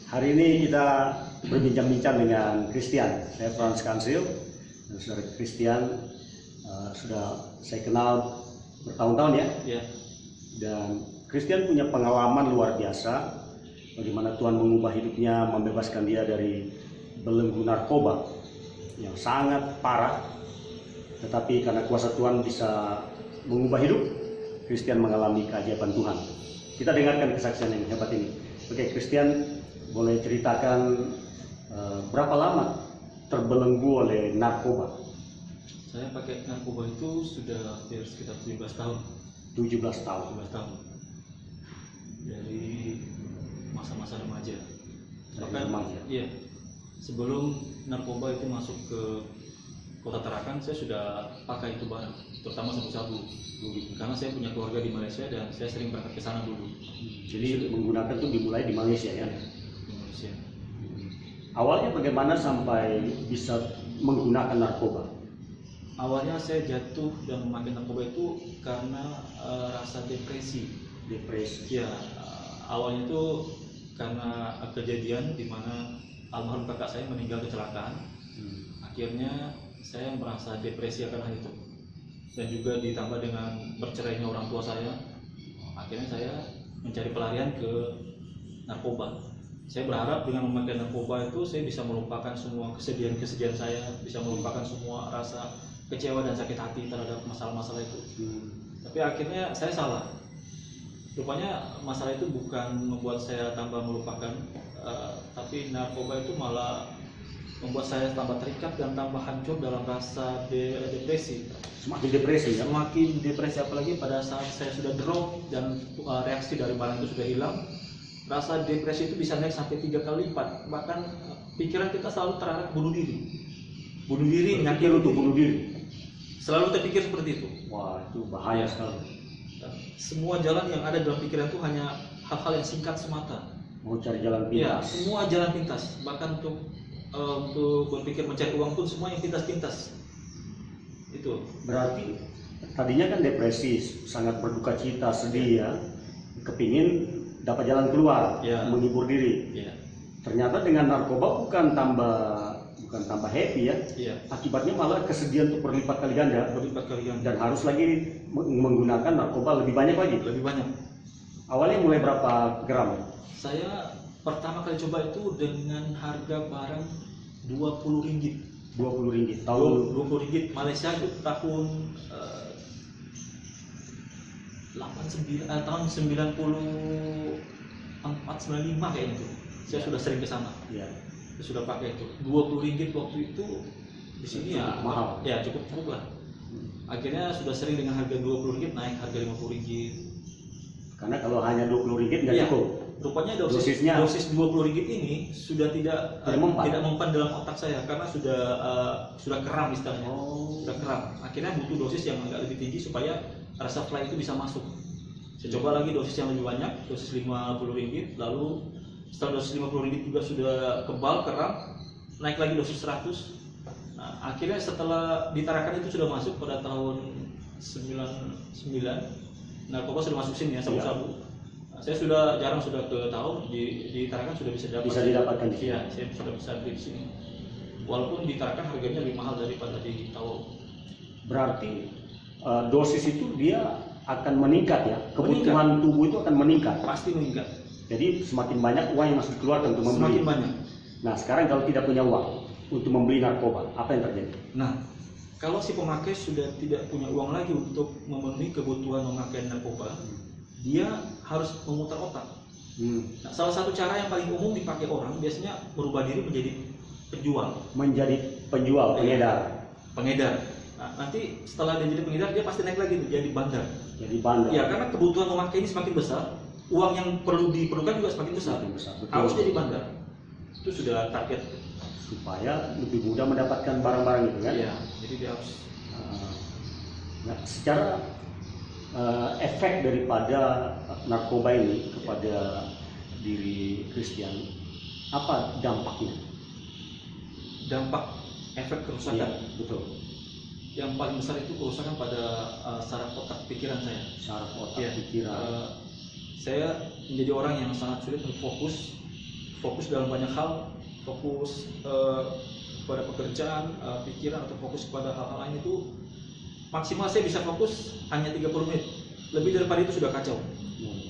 Hari ini kita berbincang-bincang dengan Christian. Saya Franz Kansil, dan saudara Christian sudah saya kenal bertahun-tahun ya. Yeah. Dan Christian punya pengalaman luar biasa, bagaimana Tuhan mengubah hidupnya, membebaskan dia dari belenggu narkoba yang sangat parah. Tetapi karena kuasa Tuhan bisa mengubah hidup, Christian mengalami keajaiban Tuhan. Kita dengarkan kesaksian yang hebat ini. Oke, Christian, boleh ceritakan berapa lama terbelenggu oleh narkoba? Saya pakai narkoba itu sudah hampir sekitar 17 tahun. 17 tahun. 17 tahun. Dari masa-masa remaja. Bahkan remaja. Iya. Sebelum narkoba itu masuk ke Kota Tarakan, saya sudah pakai itu barang, terutama sabu-sabu. Karena saya punya keluarga di Malaysia dan saya sering berangkat ke sana dulu. Jadi menggunakan itu dimulai di Malaysia ya? Di Malaysia. Awalnya bagaimana sampai bisa menggunakan narkoba? Awalnya saya jatuh dan memakai narkoba itu karena rasa depresi. Depresi. Ya, awalnya itu karena kejadian di mana almarhum kakak saya meninggal kecelakaan. Akhirnya saya merasa depresi akan hal itu. Dan juga ditambah dengan bercerainya orang tua saya, akhirnya saya mencari pelarian ke narkoba. Saya berharap dengan memakai narkoba itu saya bisa melupakan semua kesedihan-kesedihan saya, bisa melupakan semua rasa kecewa dan sakit hati terhadap masalah-masalah itu. Tapi akhirnya saya salah. Rupanya masalah itu bukan membuat saya tambah melupakan, tapi narkoba itu malah membuat saya tambah terikat dan tambah hancur dalam rasa depresi. Semakin depresi ya? Semakin depresi, apalagi pada saat saya sudah drop dan reaksi dari barang itu sudah hilang, rasa depresi itu bisa naik sampai 3 kali lipat. Bahkan pikiran kita selalu terarah bunuh diri. Bunuh diri, nyakit untuk bunuh diri. Selalu terpikir seperti itu. Wah, itu bahaya sekali. Semua jalan yang ada dalam pikiran itu hanya hal-hal yang singkat semata. Mau cari jalan Ya, pintas. semua jalan pintas. Bahkan untuk berpikir mencari uang pun semua yang pintas-pintas. Itu. Berarti tadinya kan depresi, sangat berduka cita, sedih ya. Kepingin dapat jalan keluar, Ya. menghibur diri. Ya. Ternyata dengan narkoba bukan tambah happy ya. Iya. Akibatnya malah kesedihan itu berlipat kali ganda. Berlipat kali ganda. Dan harus lagi menggunakan narkoba lebih banyak lagi. Lebih banyak. Awalnya mulai berapa gram? Saya pertama kali coba itu dengan harga barang 20 ringgit. 20 ringgit. Tahun 20 ringgit Malaysia itu tahun 94 95 kayaknya itu. Saya sudah sering ke sana. ya. Saya sudah pakai itu. 20 ringgit waktu itu di sini ya mahal. Ya, cukup lah. Akhirnya sudah sering dengan harga 20 ringgit naik harga 50 ringgit. Karena kalau hanya 20 ringgit nggak Iya. cukup. Rupanya dosis 20 ringgit ini sudah tidak mempan dalam otak saya karena sudah keram istilahnya. Sudah keram. Akhirnya butuh dosis yang agak lebih tinggi supaya rasa fly itu bisa masuk. Saya coba lagi dosis yang lebih banyak, dosis 50 ringgit, lalu setelah dosis 50 ringgit juga sudah kebal, keram, naik lagi dosis 100. Nah, akhirnya setelah ditarakan itu sudah masuk pada tahun 99, narkoba sudah masuk sini ya, sabu-sabu. Saya sudah jarang ke tahu di Tarakan sudah bisa didapatkan di sini. Iya, saya sudah bisa beli di sini. Walaupun di Tarakan harganya lebih mahal daripada di Tawau. Berarti dosis itu dia akan meningkat ya. Kebutuhan tubuh itu akan meningkat. Pasti meningkat. Jadi semakin banyak uang yang masuk dikeluarkan untuk membeli. Semakin banyak. Nah, sekarang kalau tidak punya uang untuk membeli narkoba, apa yang terjadi? Nah, kalau si pemakai sudah tidak punya uang lagi untuk memenuhi kebutuhan memakai narkoba, dia harus memutar otak. Nah, salah satu cara yang paling umum dipakai orang biasanya merubah diri menjadi penjual. Menjadi penjual, pengedar. Pengedar. Nah, nanti setelah dia jadi pengedar, dia pasti naik lagi menjadi bandar. Jadi bandar. Ya, karena kebutuhan memakai ini semakin besar, uang yang perlu diperlukan juga semakin besar. Harus jadi bandar. Itu sudah target. Supaya lebih mudah mendapatkan barang-barang itu kan? Iya, jadi dia harus. Nah, secara efek daripada narkoba ini kepada diri Christian, apa dampaknya? Dampak efek kerusakan. Ya, betul. Yang paling besar itu kerusakan pada saraf otak pikiran saya. Saraf otak Ya, pikiran. saya menjadi orang yang sangat sulit untuk fokus fokus dalam banyak hal, fokus pada pekerjaan, pikiran, atau fokus pada hal-hal lain itu maksimal saya bisa fokus hanya 30 menit. Lebih daripada itu sudah kacau.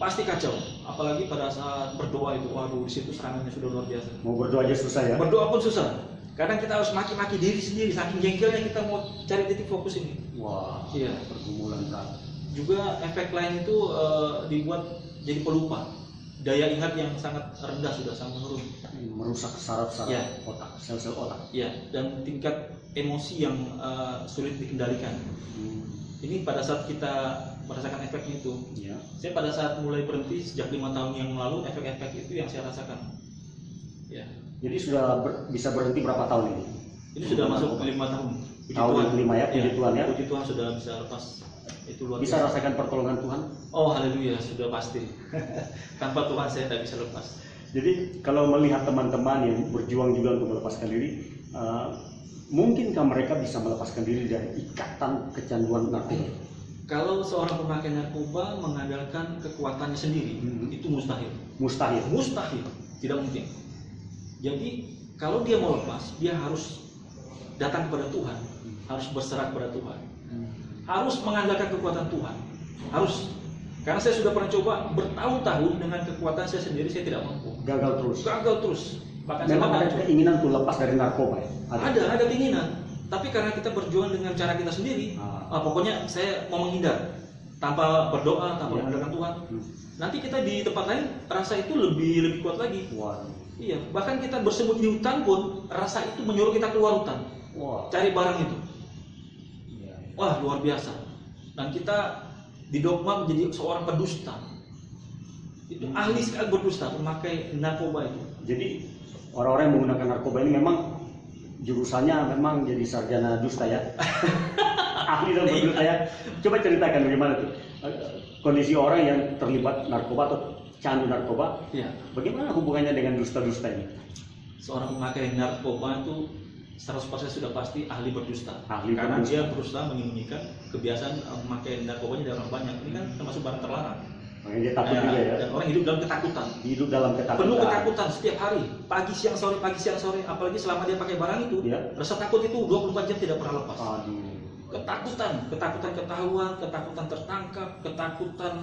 Pasti kacau. Apalagi pada saat berdoa itu, waduh, di situ serangannya sudah luar biasa. Mau berdoa aja susah ya? Berdoa pun susah. Kadang kita harus maki-maki diri sendiri, saking jengkelnya kita mau cari titik fokus ini. Wah, Iya. pergumulan berat. Juga efek lain itu dibuat jadi pelupa. Daya ingat yang sangat rendah sudah sangat menurun. Merusak saraf-saraf Ya. otak, sel-sel otak. Ya, dan tingkat emosi yang sulit dikendalikan. Ini pada saat kita merasakan efeknya itu. Ya. Saya pada saat mulai berhenti sejak 5 tahun yang lalu, efek-efek itu yang saya rasakan. Ya. Jadi sudah bisa berhenti berapa tahun ini? Ini sudah masuk ke 5 tahun. Puji Tahun Tuhan. kelima ya, puji Tuhan ya. Puji Tuhan sudah bisa lepas. Itu luar Bisa biasa. rasakan pertolongan Tuhan. Oh, haleluya, sudah pasti. Tanpa Tuhan saya tidak bisa lepas. Jadi kalau melihat teman-teman yang berjuang juga untuk melepaskan diri, mungkinkah mereka bisa melepaskan diri dari ikatan kecanduan narkoba? Kalau seorang pemakai narkoba mengandalkan kekuatannya sendiri, itu mustahil. Mustahil. Mustahil, tidak mungkin. Jadi kalau dia mau lepas, dia harus datang kepada Tuhan, harus berserah kepada Tuhan, harus mengandalkan kekuatan Tuhan, harus. Karena saya sudah pernah coba bertahun-tahun dengan kekuatan saya sendiri, saya tidak mampu. Gagal terus. Gagal terus. Bahkan Memang saya ada keinginan untuk lepas dari narkoba ya? ada keinginan. Tapi karena kita berjuang dengan cara kita sendiri, pokoknya saya mau menghindar tanpa berdoa, tanpa mengandalkan Tuhan. Nanti kita di tempat lain rasa itu lebih kuat lagi. Wah. Iya, bahkan kita bersembunyi di hutan pun rasa itu menyuruh kita keluar hutan, cari barang itu. Wah, luar biasa. Dan kita didogma menjadi seorang pendusta. Itu ahli sekali berdusta, memakai narkoba itu. Jadi orang-orang yang menggunakan narkoba ini memang jurusannya memang jadi sarjana dusta ya. Ahli dalam berdusta ya. Coba ceritakan bagaimana tuh kondisi orang yang terlibat narkoba atau candu narkoba. Iya. Bagaimana hubungannya dengan dusta-dusta ini? Seorang pemakai narkoba itu 100% sudah pasti ahli berdusta. Karena Berdusta. dia berusaha menyembunyikan kebiasaan memakai narkobanya dari orang banyak. Ini kan termasuk barang terlarang. Makanya dia takut juga ya. Dan orang hidup dalam ketakutan. Hidup dalam ketakutan. Penuh ketakutan setiap hari, pagi siang sore, apalagi selama dia pakai barang itu, rasa takut itu 24 jam tidak pernah lepas. Ketakutan ketahuan, ketakutan tertangkap, ketakutan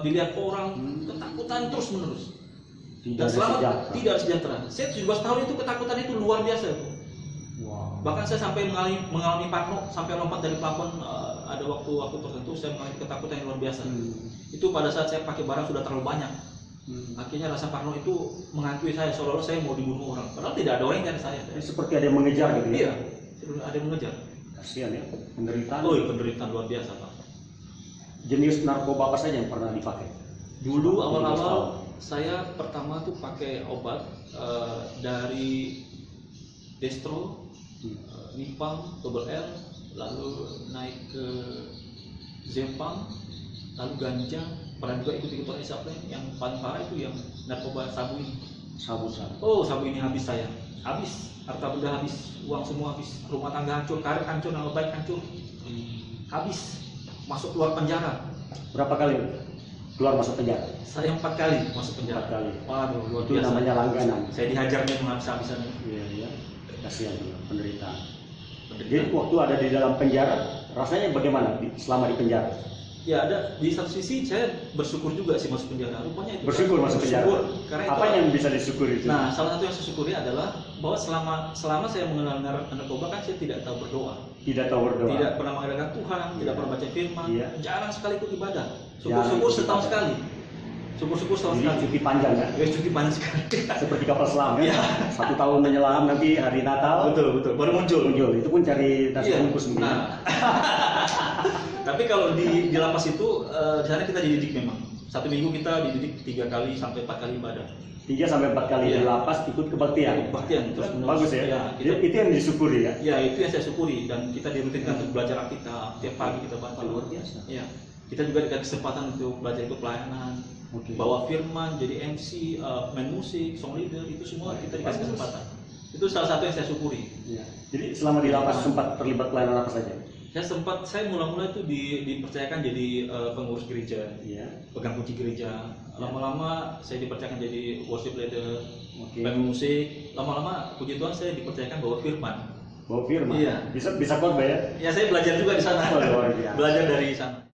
dilihat orang, ketakutan terus menerus. Dan selama tidak sejahtera. Saya 17 tahun itu ketakutan itu luar biasa itu. Bahkan saya sampai mengalami parno, sampai lompat dari plafon. Ada waktu tertentu saya mengalami ketakutan yang luar biasa. Itu pada saat saya pakai barang sudah terlalu banyak. Akhirnya rasa parno itu menghantui saya, seolah-olah saya mau dibunuh orang. Padahal tidak ada orang yang cari saya. Seperti ada yang mengejar gitu ya? Iya, ada yang mengejar. Kasihan ya, penderitaan. Oh, penderitaan luar biasa, Pak. Jenis narkoba apa saja yang pernah dipakai? Dulu awal-awal saya pertama tuh pakai obat dari destro, nipam, double R, lalu naik ke zepam, lalu ganja, pernah juga ikut supplement. Yang paling parah itu yang narkoba sabu ini. Sabu. Oh, sabu ini habis saya, habis, harta benda habis, uang semua habis, rumah tangga hancur, karir hancur, nama baik hancur, habis, masuk keluar penjara. Berapa kali keluar masuk penjara? Saya 4 kali masuk penjara. 4 kali. Waduh, luar Itu biasa. namanya langganan. Saya dihajarnya menghabis-habisan. Iya. Kasihan juga, penderitaan. Jadi waktu ada di dalam penjara, rasanya bagaimana selama di penjara? Ya, ada di satu sisi saya bersyukur juga sih masuk penjara. Rupanya itu Bersyukur masuk penjara. Karena Apa itu, yang bisa disyukuri itu? Nah, salah satu yang saya syukuri adalah bahwa selama saya mengenal narkoba kan saya tidak tahu berdoa. Tidak tahu berdoa. Tidak pernah mengadakan Tuhan, tidak pernah baca firman, jarang sekali ikut ibadah. Jarang Syukur-syukur ikut setahun ibadah. sekali. Syukur-syukur setahun Jadi sekali. cuti panjang kan? Ya, cuti panjang sekali. Seperti kapal selam ya. Iya. 1 tahun menyelam, nanti hari Natal Betul, baru muncul. Itu pun cari nasi Iya. bungkus mungkin. Nah, tapi kalau di lapas itu di sana kita dididik memang. 1 minggu kita dididik 3 kali sampai 4 kali ibadah. 3 sampai 4 kali Iya. di lapas ikut kebaktian. Kebaktian terus menerus. Bagus ya. Ya, Itu yang disyukuri ya. ya, itu yang saya syukuri, dan kita dirutinkan untuk belajar Alkitab tiap pagi kita baca. Luar biasa. Ya, kita juga dikasih kesempatan untuk belajar ikut pelayanan, bawa firman, jadi MC, main musik, song leader, itu semua kita dikasih kesempatan. Itu salah satu yang saya syukuri. Ya. Jadi selama di lapas sempat terlibat pelayanan apa saja? Saya mula-mula itu dipercayakan jadi pengurus gereja, Iya. pegang kunci gereja. Lama-lama saya dipercayakan jadi worship leader, Oke. pemain musik. Lama-lama puji Tuhan saya dipercayakan bawa firman. Bawa firman. Iya. Bisa khotbah ya? Ya saya belajar juga di sana. Oh, luar biasa. Belajar dari sana.